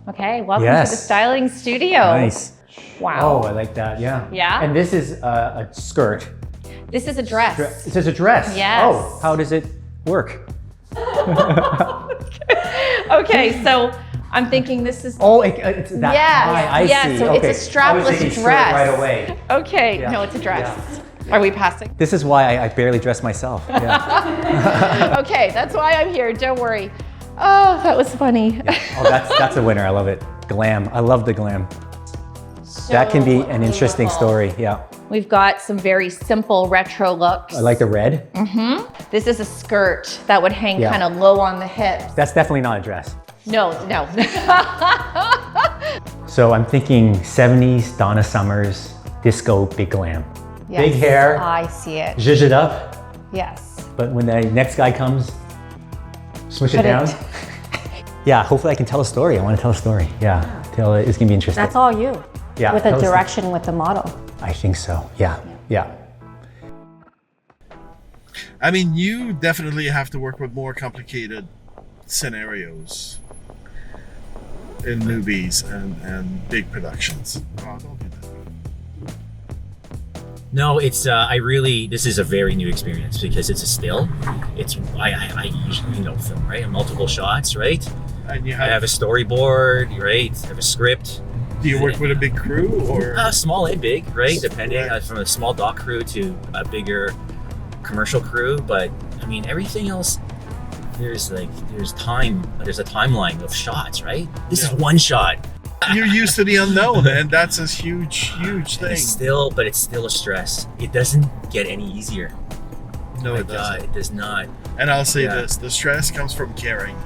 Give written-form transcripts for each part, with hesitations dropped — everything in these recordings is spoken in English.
Okay, welcome to the styling studio. Nice. Wow. Oh, I like that, yeah. Yeah? And this is a skirt. This is a dress. This is a dress? Yes. Oh, how does it work? Okay, so I'm thinking this is... Oh, it's that high, I see. So okay. it's a strapless dress. Right away. Okay, Yeah. no, it's a dress. Yeah. Are we passing? This is why I barely dress myself. Yeah. Okay, that's why I'm here, don't worry. Oh, that was funny. Yeah. Oh, that's a winner, I love it. Glam, I love the glam. That can be an interesting story, yeah. We've got some very simple retro looks. I like the red. This is a skirt that would hang kind of low on the hips. That's definitely not a dress. No. So I'm thinking 70s, Donna Summers, disco, big glam. Yes, Big hair, I see it. zhuzh it up, Yes. but when the next guy comes, smush it Put down. it- Yeah, hopefully I can tell a story. I want to tell a story. Yeah, it's gonna be interesting. That's all you. Yeah, With a direction with the model. I think so. Yeah. I mean, you definitely have to work with more complicated scenarios in movies and big productions. Oh, don't do that. No, it's this is a very new experience because it's a still. I usually film, right? Multiple shots, right? And you I have a storyboard, right? I have a script. Do you work with a big crew or? Small and big, right? Depending Right. from a small dock crew to a bigger commercial crew. But I mean, everything else, there's a timeline of shots, right? This is one shot. You're used to the unknown, and that's a huge thing. It's still a stress. It doesn't get any easier. No, it doesn't. It does not. And I'll say this: the stress comes from caring.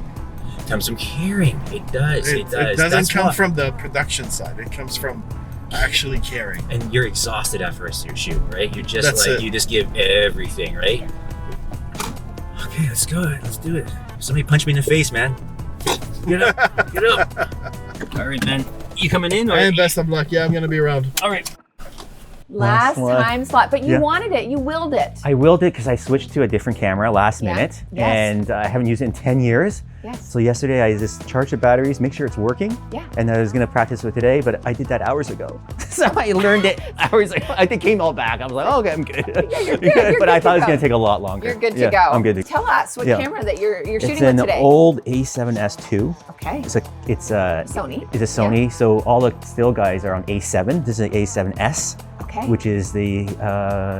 It comes from caring. It does. It does. It doesn't That's come why. from the production side. It comes from actually caring. And you're exhausted after a shoot, right? You're just That's it. you just give everything, right? Okay, let's go. Let's do it. Somebody punch me in the face, man. Get up. Get up. All right, man. You coming in? Or And best of luck. Yeah, I'm gonna be around. All right. Last one. time slot, but you Yeah. wanted it, you willed it. I willed it because I switched to a different camera last minute, Yes. and I haven't used it in 10 years. Yes. So yesterday I just charged the batteries, make sure it's working. Yeah. And I was gonna practice with today, but I did that hours ago. So I learned it hours ago. I think it came all back. I was like, oh, okay, I'm good. Yeah, you're good. You're but good I thought to it was go. gonna take a lot longer. You're good to Yeah, go. I'm good to go. Tell us what Yeah. camera that you're shooting It's with an today. old A7S2. Okay. It's a Sony. It's a Sony. So all the still guys are on A7. This is an A7S, Okay. which is the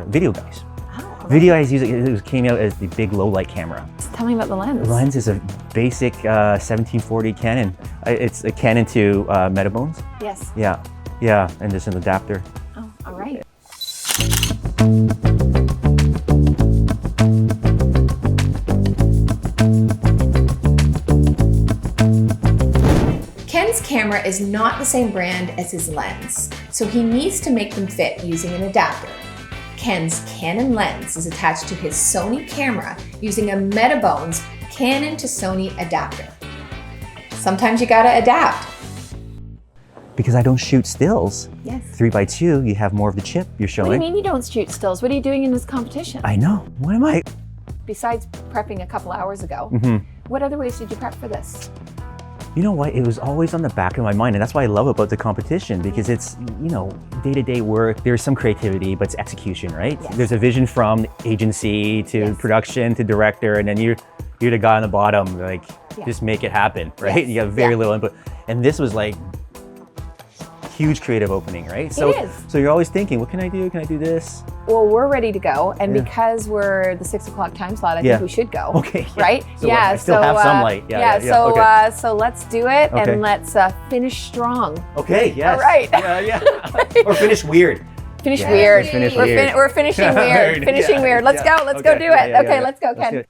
video guys. Oh, all right. Video guys came out as the big low light camera. Tell me about the lens. The lens is a basic 1740 Canon. It's a Canon to Metabones. Yes. Yeah, and there's an adapter. Oh, all right. Ken's camera is not the same brand as his lens, so he needs to make them fit using an adapter. Ken's Canon lens is attached to his Sony camera using a Metabones Canon to Sony adapter. Sometimes you gotta adapt. Because I don't shoot stills. Yes. 3x2, you have more of the chip you're What do you showing. mean you don't shoot stills? What are you doing in this competition? I know. What am I? Besides prepping a couple hours ago, what other ways did you prep for this? You know what? It was always on the back of my mind, and that's what I love about the competition, because it's, day-to-day work. There's some creativity, but it's execution, right? Yes. There's a vision from agency to Yes. production to director, and then you're the guy on the bottom, like, Yeah. just make it happen, right? Yes. You got very Yeah. little input. And this was like huge creative opening, right? So, is. so you're always thinking, what can I do? Can I do this? Well, we're ready to go, and Yeah. because we're the 6 o'clock time slot, I Yeah. think we should go. Okay, yeah. Right? So I still have some light. Yeah, okay. So let's do it, Okay. and let's finish strong. Okay, yes. All right. Yeah. Or finish weird. Finish Yes, weird. finish we're, weird. We're finishing weird. Finishing Yeah, weird. Let's yeah. go. Let's go Okay, do it. yeah, Okay, yeah. let's go, Let's Ken. do it.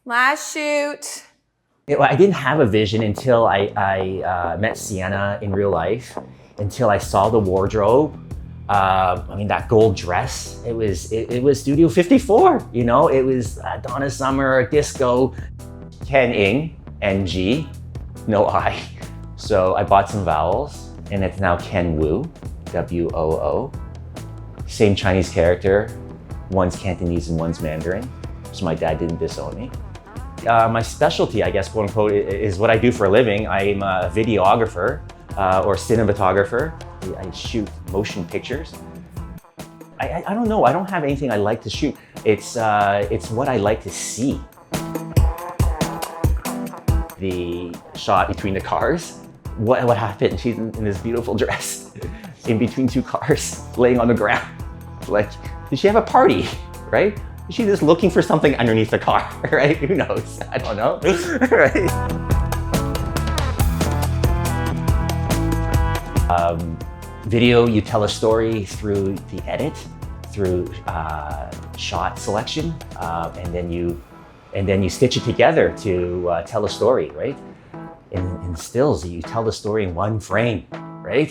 Last shoot. I didn't have a vision until I met Sienna in real life, until I saw the wardrobe. That gold dress, it was Studio 54, it was Donna Summer, disco, Ken Ing, NG, no I. So I bought some vowels, and it's now Ken Woo, W-O-O. Same Chinese character, one's Cantonese and one's Mandarin, so my dad didn't disown me. my specialty, I guess, quote unquote, is what I do for a living. I'm a videographer or cinematographer. I shoot motion pictures. I don't know. I don't have anything I like to shoot. It's what I like to see. The shot between the cars. What happened? She's in this beautiful dress in between two cars, laying on the ground. Like, did she have a party, right? Is she just looking for something underneath the car, right? Who knows? I don't know, right? Video, you tell a story through the edit, through shot selection, and then you stitch it together to tell a story, right? In stills, you tell the story in one frame, right?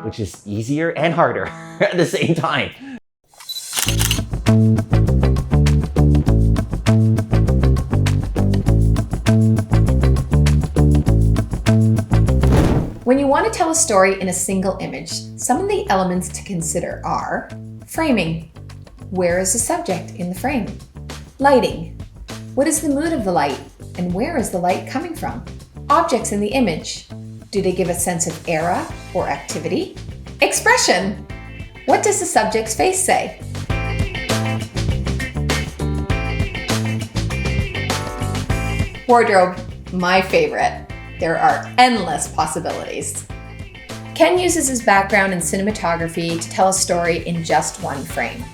Which is easier and harder at the same time. When you want to tell a story in a single image, some of the elements to consider are framing. Where is the subject in the frame? Lighting. What is the mood of the light, and where is the light coming from? Objects in the image. Do they give a sense of era or activity? Expression. What does the subject's face say? Wardrobe, my favorite. There are endless possibilities. Ken uses his background in cinematography to tell a story in just one frame.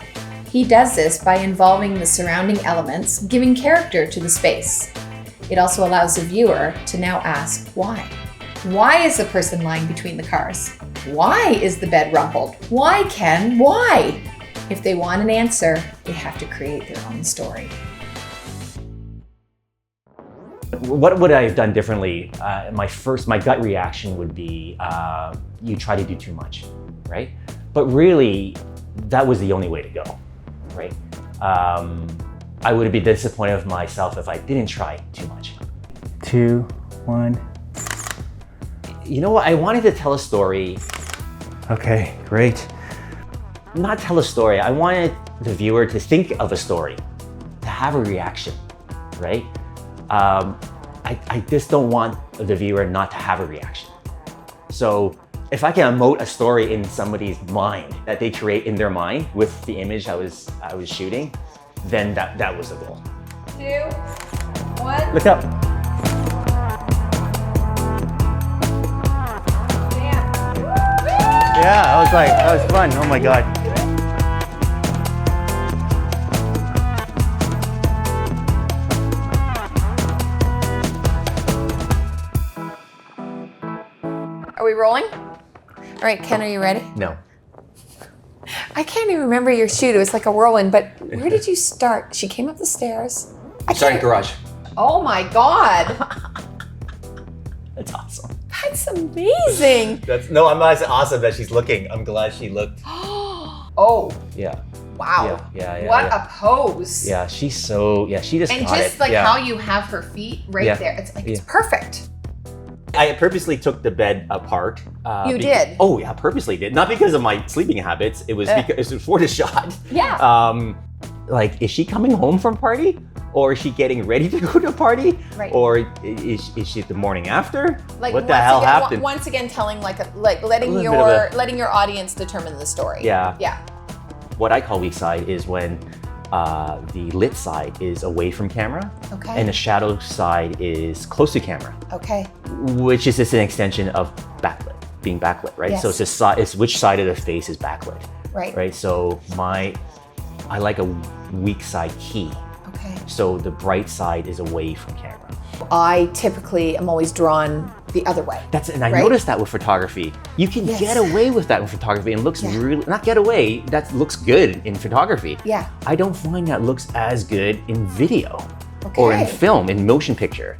He does this by involving the surrounding elements, giving character to the space. It also allows the viewer to now ask why. Why is the person lying between the cars? Why is the bed rumpled? Why, Ken? Why? If they want an answer, they have to create their own story. What would I have done differently? My gut reaction would be, you try to do too much, right? But really, that was the only way to go, right? I would have been disappointed with myself if I didn't try too much. 2, 1. You know what? I wanted to tell a story. Okay, great. Not tell a story. I wanted the viewer to think of a story, to have a reaction, right? I just don't want the viewer not to have a reaction. So if I can emote a story in somebody's mind that they create in their mind with the image I was shooting, then that was the goal. 2, 1. Look up. Yeah, that was fun. Oh my God. Are we rolling? All right, Ken, are you ready? No. I can't even remember your shoot. It was like a whirlwind, but where did you start? She came up the stairs. Starting garage. Oh my God. That's awesome. That's amazing. I'm not awesome that she's looking. I'm glad she looked. Oh, Yeah. wow. Yeah. What a pose. Yeah, she just And got just it. like Yeah. how you have her feet right Yeah. there. It's like, it's Yeah. perfect. I purposely took the bed apart. You did? Oh yeah, purposely did. Not because of my sleeping habits. It was because it was for the shot. Yeah. Like, is she coming home from party, or is she getting ready to go to a party, Right. or is she the morning after? Like what the hell happened? Once again, telling letting A little bit of letting your audience determine the story. Yeah. Yeah. What I call weak side is when the lit side is away from camera, Okay. and the shadow side is close to camera, Okay. which is just an extension of backlit, being backlit, right? So Yes. it's which side of the face is backlit, Right. right? So I like a weak side key. Okay. So the bright side is away from camera. I typically am always drawn the other way. And I Right. noticed that with photography. You can Yes. get away with that in photography, and it looks Yeah. really, not get away, that looks good in photography. Yeah. I don't find that looks as good in video or in Okay. film, in motion picture.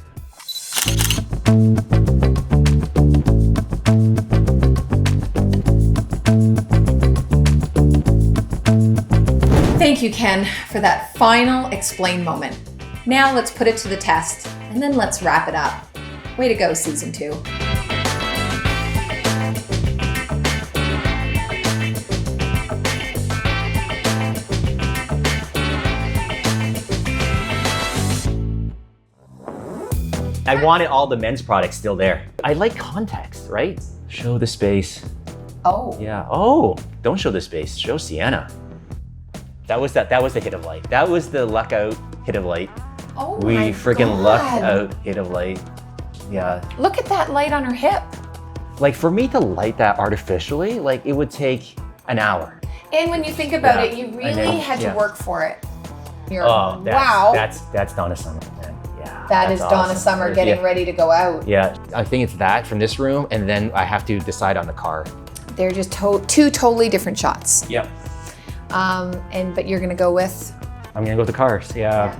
Thank you, Ken, for that final explain moment. Now let's put it to the test, and then let's wrap it up. Way to go, Season 2. I wanted all the men's products still there. I like context, right? Show the space. Oh. Yeah. Oh, don't show the space. Show Sienna. That was the hit of light. That was the luck out hit of light. Oh We my freaking God. luck out hit of light. Yeah. Look at that light on her hip. Like for me to light that artificially, like it would take an hour. And when you think about Yeah. it, you And really then- had to yeah. work for it. You're, Oh, wow. That's Donna Summer, man. Yeah. That is that's Donna awesome. Summer getting Yeah. ready to go out. Yeah, I think it's that from this room, and then I have to decide on the car. They're just two totally different shots. Yep. But you're gonna go with. I'm gonna go with the cars. Yeah.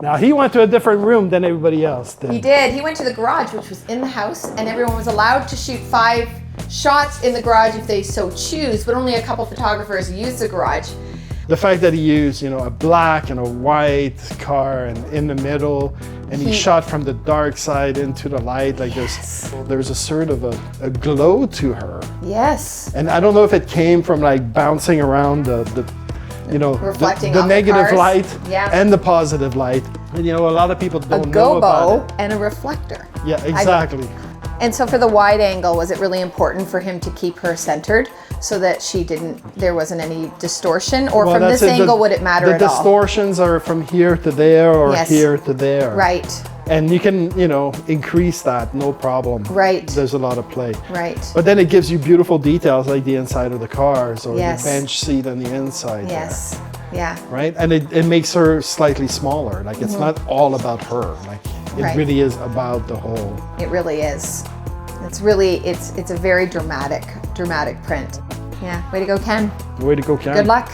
Now he went to a different room than everybody else did. He did. He went to the garage, which was in the house, and everyone was allowed to shoot 5 shots in the garage if they so choose, but only a couple photographers used the garage. The fact that he used, a black and a white car and in the middle, and he shot from the dark side into the light, like there's a sort of a glow to her. Yes. And I don't know if it came from like bouncing around the Reflecting the off the negative cars. light Yeah. and the positive light. And a lot of people A don't know about gobo it. and a reflector. Yeah, exactly. And so for the wide angle, was it really important for him to keep her centered so that there wasn't any distortion? Or Well, from that's this it. angle, would it matter The at all? distortions are from here to there or Yes. here to there. Right, And you can, increase that, no problem. Right. There's a lot of play. right. But then it gives you beautiful details like the inside of the cars or Yes. the bench seat on the inside. Yes, yeah. There, right? And it makes her slightly smaller. Like it's not all about her. Like it Mm-hmm. Right. really is about the whole. It really is. It's a very dramatic print. Yeah, way to go, Ken. Way to go, Karen. Good luck.